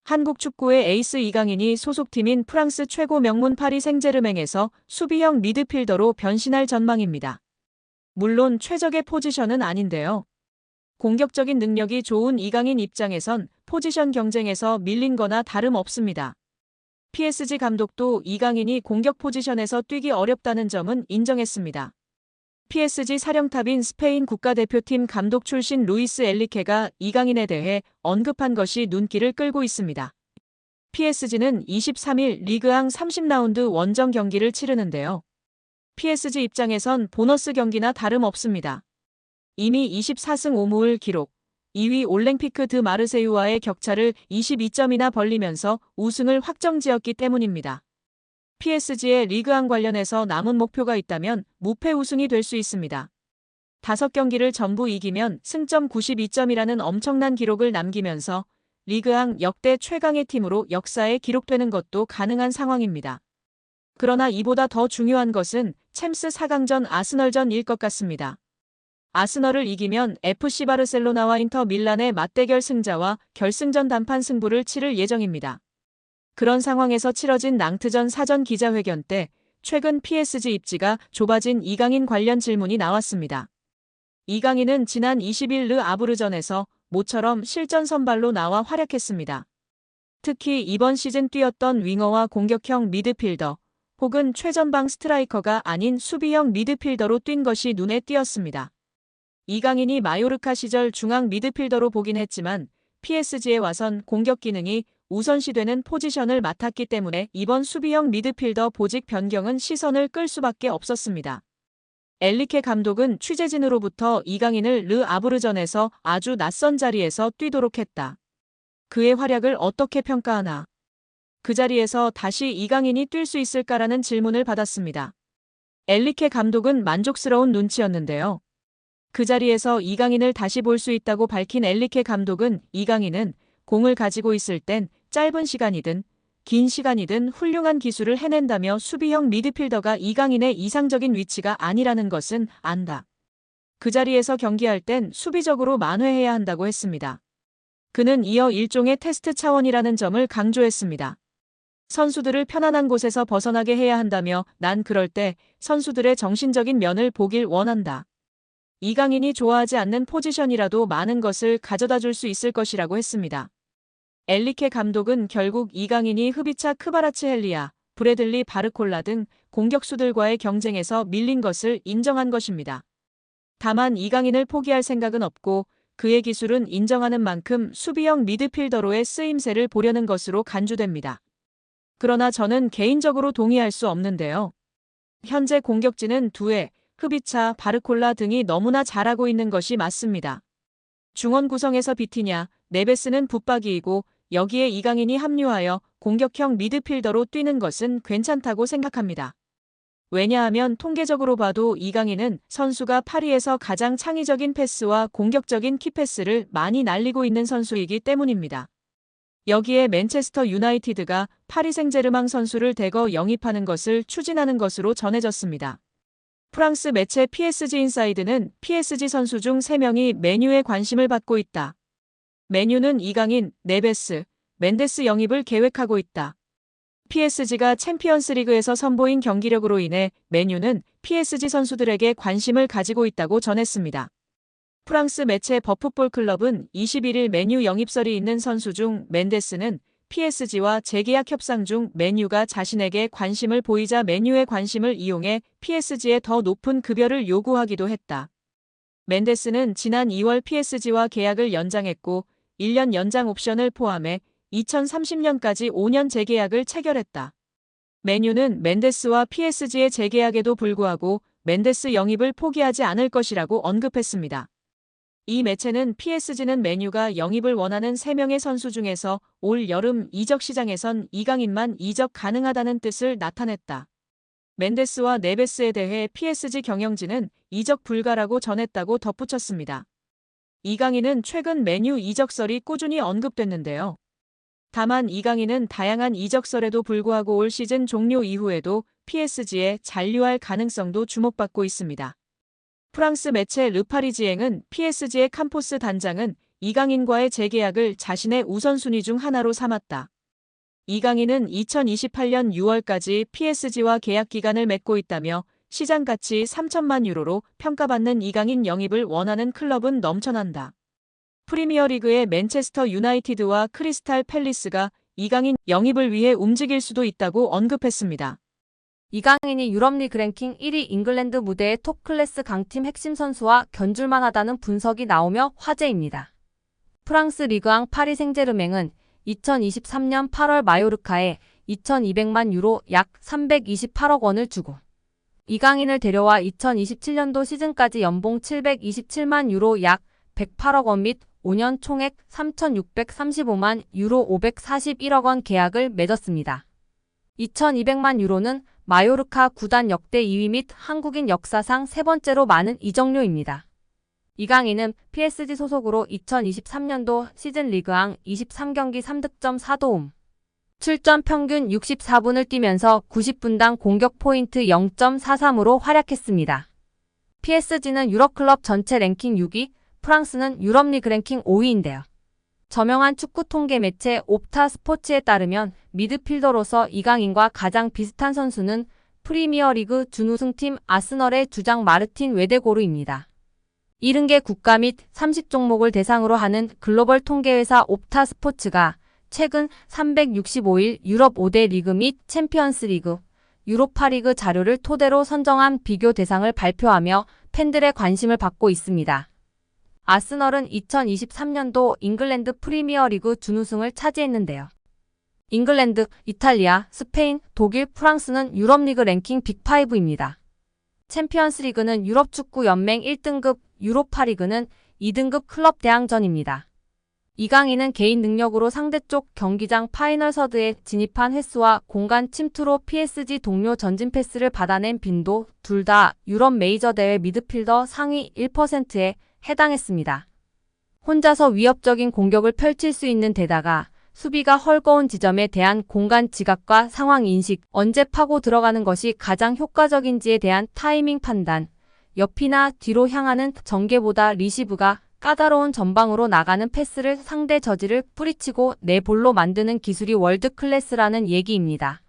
한국 축구의 에이스 이강인이 소속팀인 프랑스 최고 명문 파리 생제르맹에서 수비형 미드필더로 변신할 전망입니다. 물론 최적의 포지션은 아닌데요. 공격적인 능력이 좋은 이강인 입장에선 포지션 경쟁에서 밀린 거나 다름없습니다. PSG 감독도 이강인이 공격 포지션에서 뛰기 어렵다는 점은 인정했습니다. PSG 사령탑인 스페인 국가대표팀 감독 출신 루이스 엘리케가 이강인에 대해 언급한 것이 눈길을 끌고 있습니다. PSG는 23일 리그앙 30라운드 원정 경기를 치르는데요. PSG 입장에선 보너스 경기나 다름없습니다. 이미 24승 5무를 기록, 2위 올랭피크 드 마르세유와의 격차를 22점이나 벌리면서 우승을 확정지었기 때문입니다. PSG의 리그앙 관련해서 남은 목표가 있다면 무패 우승이 될 수 있습니다. 5경기를 전부 이기면 승점 92점이라는 엄청난 기록을 남기면서 리그앙 역대 최강의 팀으로 역사에 기록되는 것도 가능한 상황입니다. 그러나 이보다 더 중요한 것은 챔스 4강전 아스널전일 것 같습니다. 아스널을 이기면 FC 바르셀로나와 인터 밀란의 맞대결 승자와 결승전 단판 승부를 치를 예정입니다. 그런 상황에서 치러진 낭트전 사전 기자회견 때 최근 PSG 입지가 좁아진 이강인 관련 질문이 나왔습니다. 이강인은 지난 20일 르 아브르전에서 모처럼 실전 선발로 나와 활약했습니다. 특히 이번 시즌 뛰었던 윙어와 공격형 미드필더 혹은 최전방 스트라이커가 아닌 수비형 미드필더로 뛴 것이 눈에 띄었습니다. 이강인이 마요르카 시절 중앙 미드필더로 보긴 했지만 PSG에 와선 공격 기능이 우선시되는 포지션을 맡았기 때문에 이번 수비형 미드필더 보직 변경은 시선을 끌 수밖에 없었습니다. 엘리케 감독은 취재진으로부터 이강인을 르 아브르전에서 아주 낯선 자리에서 뛰도록 했다. 그의 활약을 어떻게 평가하나? 그 자리에서 다시 이강인이 뛸 수 있을까라는 질문을 받았습니다. 엘리케 감독은 만족스러운 눈치였는데요. 그 자리에서 이강인을 다시 볼 수 있다고 밝힌 엘리케 감독은 이강인은 공을 가지고 있을 땐 짧은 시간이든 긴 시간이든 훌륭한 기술을 해낸다며 수비형 미드필더가 이강인의 이상적인 위치가 아니라는 것은 안다. 그 자리에서 경기할 땐 수비적으로 만회해야 한다고 했습니다. 그는 이어 일종의 테스트 차원이라는 점을 강조했습니다. 선수들을 편안한 곳에서 벗어나게 해야 한다며 난 그럴 때 선수들의 정신적인 면을 보길 원한다. 이강인이 좋아하지 않는 포지션이라도 많은 것을 가져다 줄 수 있을 것이라고 했습니다. 엘리케 감독은 결국 이강인이 흐비차 크바라츠헬리아, 브래들리 바르콜라 등 공격수들과의 경쟁에서 밀린 것을 인정한 것입니다. 다만 이강인을 포기할 생각은 없고 그의 기술은 인정하는 만큼 수비형 미드필더로의 쓰임새를 보려는 것으로 간주됩니다. 그러나 저는 개인적으로 동의할 수 없는데요. 현재 공격진은 두에 흐비차, 바르콜라 등이 너무나 잘하고 있는 것이 맞습니다. 중원 구성에서 비티냐, 네베스는 붙박이이고 여기에 이강인이 합류하여 공격형 미드필더로 뛰는 것은 괜찮다고 생각합니다. 왜냐하면 통계적으로 봐도 이강인은 선수가 파리에서 가장 창의적인 패스와 공격적인 키패스를 많이 날리고 있는 선수이기 때문입니다. 여기에 맨체스터 유나이티드가 파리 생제르맹 선수를 대거 영입하는 것을 추진하는 것으로 전해졌습니다. 프랑스 매체 PSG 인사이드는 PSG 선수 중 3명이 맨유에 관심을 받고 있다. 맨유는 이강인, 네베스, 멘데스 영입을 계획하고 있다. PSG가 챔피언스리그에서 선보인 경기력으로 인해 맨유는 PSG 선수들에게 관심을 가지고 있다고 전했습니다. 프랑스 매체 버풋볼 클럽은 21일 맨유 영입설이 있는 선수 중 멘데스는 PSG와 재계약 협상 중 맨유가 자신에게 관심을 보이자 맨유의 관심을 이용해 PSG에 더 높은 급여를 요구하기도 했다. 멘데스는 지난 2월 PSG와 계약을 연장했고 1년 연장 옵션을 포함해 2030년까지 5년 재계약을 체결했다. 맨유는 멘데스와 PSG의 재계약에도 불구하고 멘데스 영입을 포기하지 않을 것이라고 언급했습니다. 이 매체는 PSG는 맨유가 영입을 원하는 3명의 선수 중에서 올 여름 이적 시장에선 이강인만 이적 가능하다는 뜻을 나타냈다. 멘데스와 네베스에 대해 PSG 경영진은 이적 불가라고 전했다고 덧붙였습니다. 이강인은 최근 맨유 이적설이 꾸준히 언급됐는데요. 다만 이강인은 다양한 이적설에도 불구하고 올 시즌 종료 이후에도 PSG에 잔류할 가능성도 주목받고 있습니다. 프랑스 매체 르파리지앵은 PSG의 캄포스 단장은 이강인과의 재계약을 자신의 우선순위 중 하나로 삼았다. 이강인은 2028년 6월까지 PSG와 계약 기간을 맺고 있다며 시장 가치 3천만 유로로 평가받는 이강인 영입을 원하는 클럽은 넘쳐난다. 프리미어리그의 맨체스터 유나이티드와 크리스탈 팰리스가 이강인 영입을 위해 움직일 수도 있다고 언급했습니다. 이강인이 유럽리그 랭킹 1위 잉글랜드 무대의 톱클래스 강팀 핵심 선수와 견줄만 하다는 분석이 나오며 화제입니다. 프랑스 리그앙 파리 생제르맹은 2023년 8월 마요르카에 2,200만 유로 약 328억 원을 주고 이강인을 데려와 2027년도 시즌까지 연봉 727만 유로 약 108억 원 및 5년 총액 3,635만 유로 541억 원 계약을 맺었습니다. 2,200만 유로는 마요르카 구단 역대 2위 및 한국인 역사상 세 번째로 많은 이적료입니다. 이강인은 PSG 소속으로 2023년도 시즌 리그앙 23경기 3득점 4도움, 출전 평균 64분을 뛰면서 90분당 공격 포인트 0.43으로 활약했습니다. PSG는 유럽 클럽 전체 랭킹 6위, 프랑스는 유럽리그 랭킹 5위인데요. 저명한 축구 통계 매체 옵타 스포츠에 따르면 미드필더로서 이강인과 가장 비슷한 선수는 프리미어리그 준우승팀 아스널의 주장 마르틴 웨데고르입니다. 70개 국가 및 30종목을 대상으로 하는 글로벌 통계회사 옵타 스포츠가 최근 365일 유럽 5대 리그 및 챔피언스 리그, 유로파리그 자료를 토대로 선정한 비교 대상을 발표하며 팬들의 관심을 받고 있습니다. 아스널은 2023년도 잉글랜드 프리미어리그 준우승을 차지했는데요. 잉글랜드, 이탈리아, 스페인, 독일, 프랑스는 유럽리그 랭킹 빅5입니다. 챔피언스리그는 유럽축구연맹 1등급, 유로파리그는 2등급 클럽 대항전입니다. 이강인은 개인 능력으로 상대쪽 경기장 파이널 서드에 진입한 횟수와 공간 침투로 PSG 동료 전진 패스를 받아낸 빈도 둘 다 유럽 메이저 대회 미드필더 상위 1%에 해당했습니다. 혼자서 위협적인 공격을 펼칠 수 있는 데다가 수비가 헐거운 지점에 대한 공간 지각과 상황 인식, 언제 파고 들어가는 것이 가장 효과적인지에 대한 타이밍 판단, 옆이나 뒤로 향하는 전개보다 리시브가 까다로운 전방으로 나가는 패스를 상대 저지를 뿌리치고 내 볼로 만드는 기술이 월드 클래스라는 얘기입니다.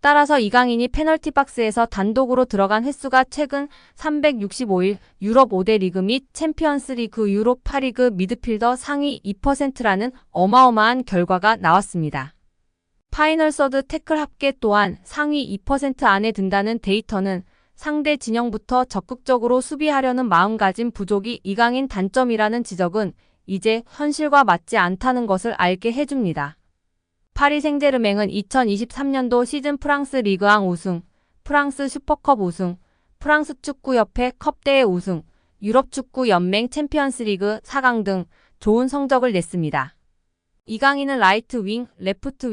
따라서 이강인이 페널티 박스에서 단독으로 들어간 횟수가 최근 365일 유럽 5대 리그 및 챔피언스 리그 유로파리그 미드필더 상위 2%라는 어마어마한 결과가 나왔습니다. 파이널 서드 태클 합계 또한 상위 2% 안에 든다는 데이터는 상대 진영부터 적극적으로 수비하려는 마음가짐 부족이 이강인 단점이라는 지적은 이제 현실과 맞지 않다는 것을 알게 해줍니다. 파리 생제르맹은 2023년도 시즌 프랑스 리그앙 우승, 프랑스 슈퍼컵 우승, 프랑스 축구협회 컵대회 우승, 유럽축구연맹 챔피언스리그 4강 등 좋은 성적을 냈습니다. 이강인은 라이트 윙, 레프트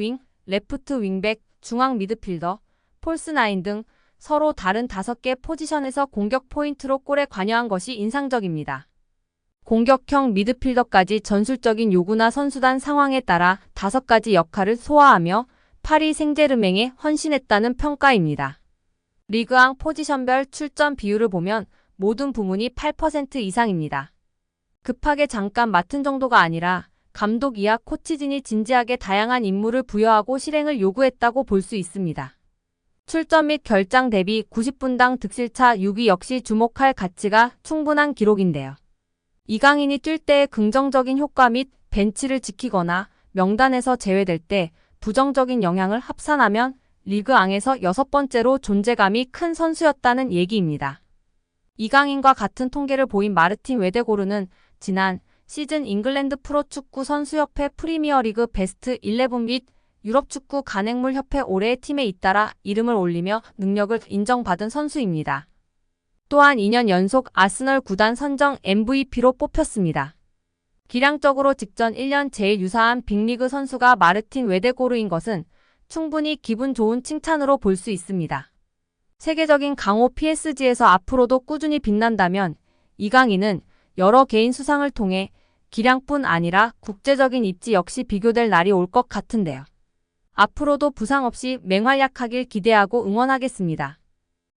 윙백, 중앙 미드필더, 폴스 9 등 서로 다른 5개 포지션에서 공격 포인트로 골에 관여한 것이 인상적입니다. 공격형 미드필더까지 전술적인 요구나 선수단 상황에 따라 5가지 역할을 소화하며 파리 생제르맹에 헌신했다는 평가입니다. 리그앙 포지션별 출전 비율을 보면 모든 부문이 8% 이상입니다. 급하게 잠깐 맡은 정도가 아니라 감독 이하 코치진이 진지하게 다양한 임무를 부여하고 실행을 요구했다고 볼 수 있습니다. 출전 및 결장 대비 90분당 득실차 6위 역시 주목할 가치가 충분한 기록인데요. 이강인이 뛸 때의 긍정적인 효과 및 벤치를 지키거나 명단에서 제외될 때 부정적인 영향을 합산하면 리그앙에서 6번째로 존재감이 큰 선수였다는 얘기입니다. 이강인과 같은 통계를 보인 마르틴 웨데고르는 지난 시즌 잉글랜드 프로축구 선수협회 프리미어리그 베스트 11 및 유럽축구 간행물협회 올해의 팀에 잇따라 이름을 올리며 능력을 인정받은 선수입니다. 또한 2년 연속 아스널 구단 선정 MVP로 뽑혔습니다. 기량적으로 직전 1년 제일 유사한 빅리그 선수가 마르틴 웨데고르인 것은 충분히 기분 좋은 칭찬으로 볼 수 있습니다. 세계적인 강호 PSG에서 앞으로도 꾸준히 빛난다면 이강인은 여러 개인 수상을 통해 기량뿐 아니라 국제적인 입지 역시 비교될 날이 올 것 같은데요. 앞으로도 부상 없이 맹활약하길 기대하고 응원하겠습니다.